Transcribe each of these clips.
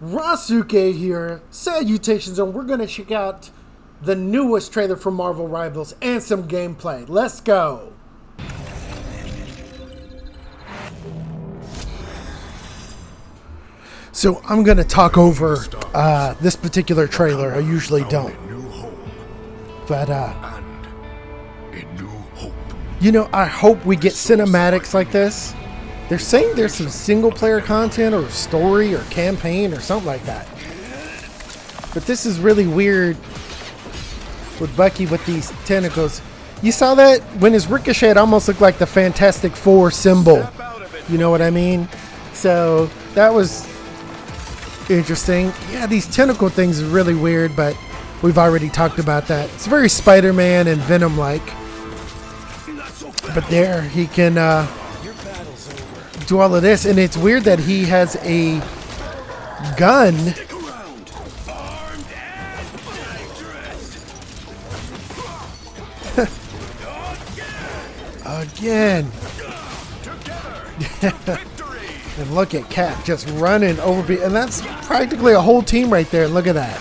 Rasuke here, salutations, and we're going to check out the newest trailer for Marvel Rivals and some gameplay. Let's go! So I'm going to talk over this particular trailer. I usually don't. But, you know, I hope we get cinematics like this. They're saying there's some single-player content or story or campaign or something like that. But this is really weird with Bucky with these tentacles. You saw that? When his ricochet, it almost looked like the Fantastic Four symbol. You know what I mean? So that was interesting. Yeah, these tentacle things are really weird, but we've already talked about that. It's very Spider-Man and Venom-like. But there, he can do all of this, and it's weird that he has a gun. Again. And look at Cap just running over, and that's practically a whole team right there. Look at that.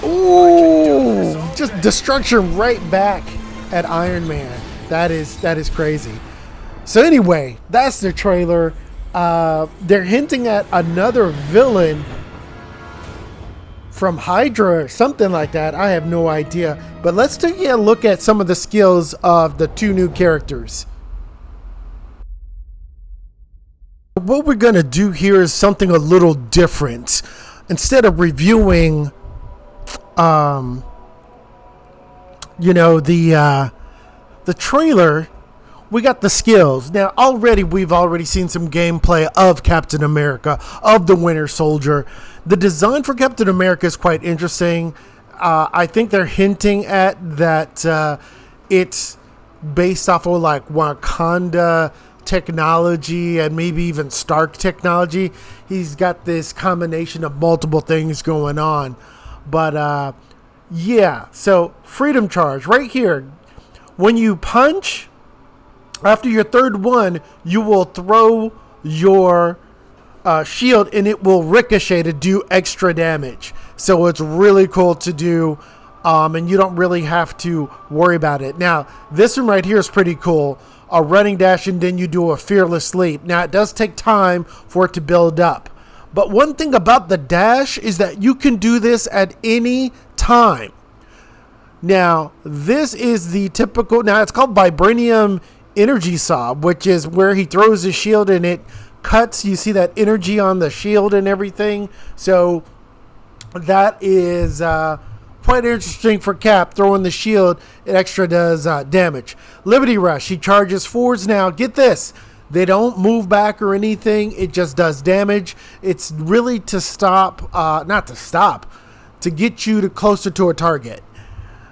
Ooh, just destruction right back at Iron Man. That is crazy. So anyway, that's the trailer. They're hinting at another villain from Hydra or something like that. I have no idea. But let's take a look at some of the skills of the two new characters. What we're going to do here is something a little different. Instead of reviewing you know, the trailer, we got the skills. Now, we've already seen some gameplay of Captain America, of the Winter Soldier. The design for Captain America is quite interesting. I think they're hinting at that it's based off of like Wakanda technology and maybe even Stark technology. He's got this combination of multiple things going on. But yeah, so freedom charge right here. When you punch, after your third one, you will throw your shield and it will ricochet to do extra damage. So it's really cool to do, and you don't really have to worry about it. Now, this one right here is pretty cool. A running dash, and then you do a fearless leap. Now, it does take time for it to build up. But one thing about the dash is that you can do this at any time. Now, this is the typical, now it's called Vibranium Energy Saw, which is where he throws his shield and it cuts. You see that energy on the shield and everything. So that is quite interesting for Cap, throwing the shield. It extra does damage. Liberty Rush, he charges forwards. Now, get this. They don't move back or anything. It just does damage. It's really to stop, to get you to closer to a target.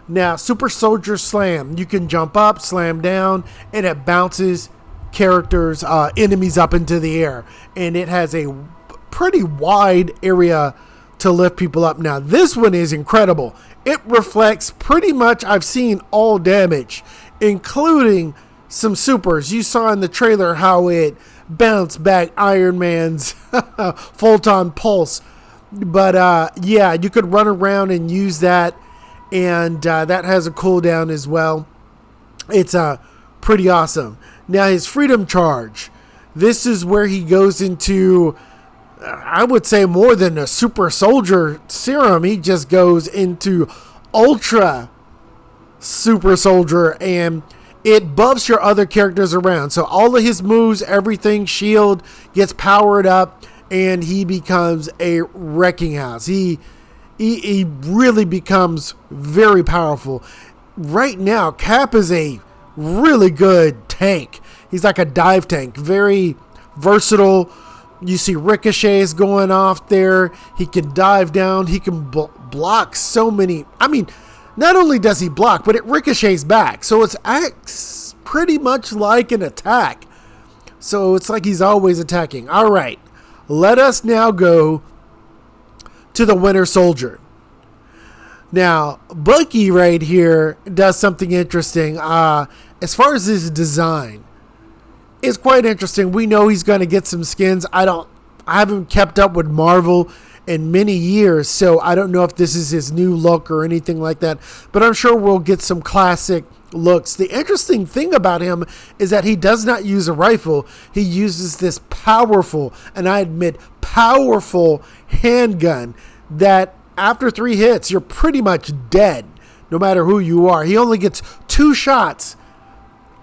Now, Super Soldier Slam. You can jump up, slam down, and it bounces characters, enemies up into the air. And it has a pretty wide area to lift people up. Now, this one is incredible. It reflects pretty much, I've seen all damage, including some supers. You saw in the trailer how it bounced back Iron Man's Photon Pulse. But yeah, you could run around and use that, and that has a cooldown as well. It's pretty awesome. Now, his freedom charge. This is where he goes into, I would say, more than a super soldier serum. He just goes into ultra super soldier, and it buffs your other characters around. So all of his moves, everything, shield gets powered up, and he becomes a wrecking house. He really becomes very powerful. Right now, Cap is a really good tank. He's like a dive tank, very versatile. You see ricochets going off there. He can dive down. He can block so many. I mean, not only does he block, but it ricochets back. So it acts pretty much like an attack. So it's like he's always attacking. All right. Let us now go to the Winter Soldier. Now, Bucky right here does something interesting. As far as his design, it's quite interesting. We know he's going to get some skins. I haven't kept up with Marvel in many years, so I don't know if this is his new look or anything like that, but I'm sure we'll get some classic looks. The interesting thing about him is that he does not use a rifle. He uses this powerful, and I admit powerful, handgun that after 3 hits, you're pretty much dead, no matter who you are. He only gets 2 shots,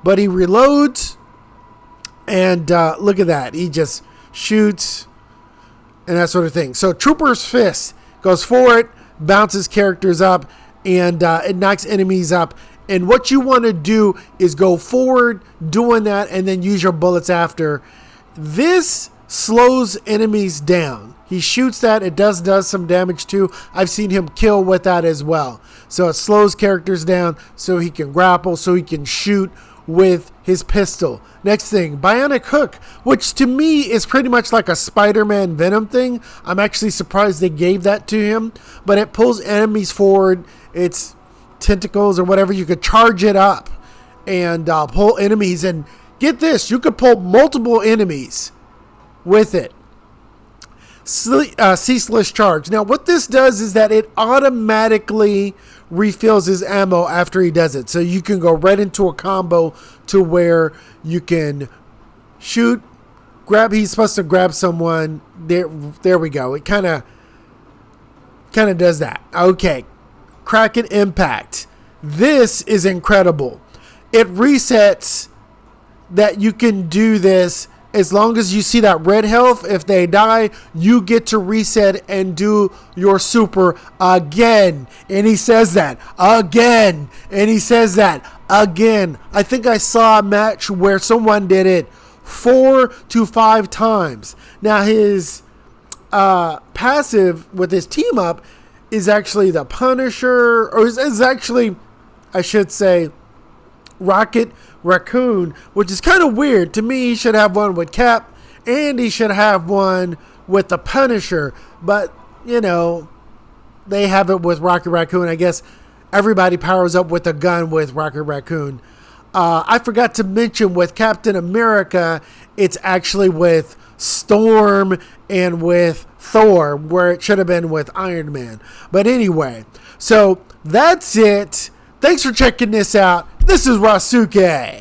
but he reloads, and look at that. He just shoots and that sort of thing. So Trooper's Fist goes forward, bounces characters up, and it knocks enemies up. And what you want to do is go forward doing that and then use your bullets after. This slows enemies down. He shoots that. It does some damage too. I've seen him kill with that as well. So it slows characters down so he can grapple, so he can shoot with his pistol. Next thing, Bionic Hook, which to me is pretty much like a Spider-Man Venom thing. I'm actually surprised they gave that to him, but it pulls enemies forward. It's tentacles or whatever. You could charge it up and pull enemies, and get this, you could pull multiple enemies with it. Ceaseless charge. Now what this does is that it automatically refills his ammo after he does it, so you can go right into a combo to where you can shoot, grab. He's supposed to grab someone. There we go. It kind of does that. Okay, Kraken Impact. This is incredible. It resets that you can do this. As long as you see that red health, if they die, you get to reset and do your super again. And he says that again. And he says that again. I think I saw a match where someone did it 4 to 5 times. Now his passive with his team up is actually the Punisher, or is actually, I should say, Rocket Raccoon, which is kind of weird. To me, he should have one with Cap, and he should have one with the Punisher. But, you know, they have it with Rocket Raccoon. I guess everybody powers up with a gun with Rocket Raccoon. I forgot to mention with Captain America, it's actually with Storm and with Thor, where it should have been with Iron Man. But anyway, so that's it. Thanks for checking this out. This is Rasuke.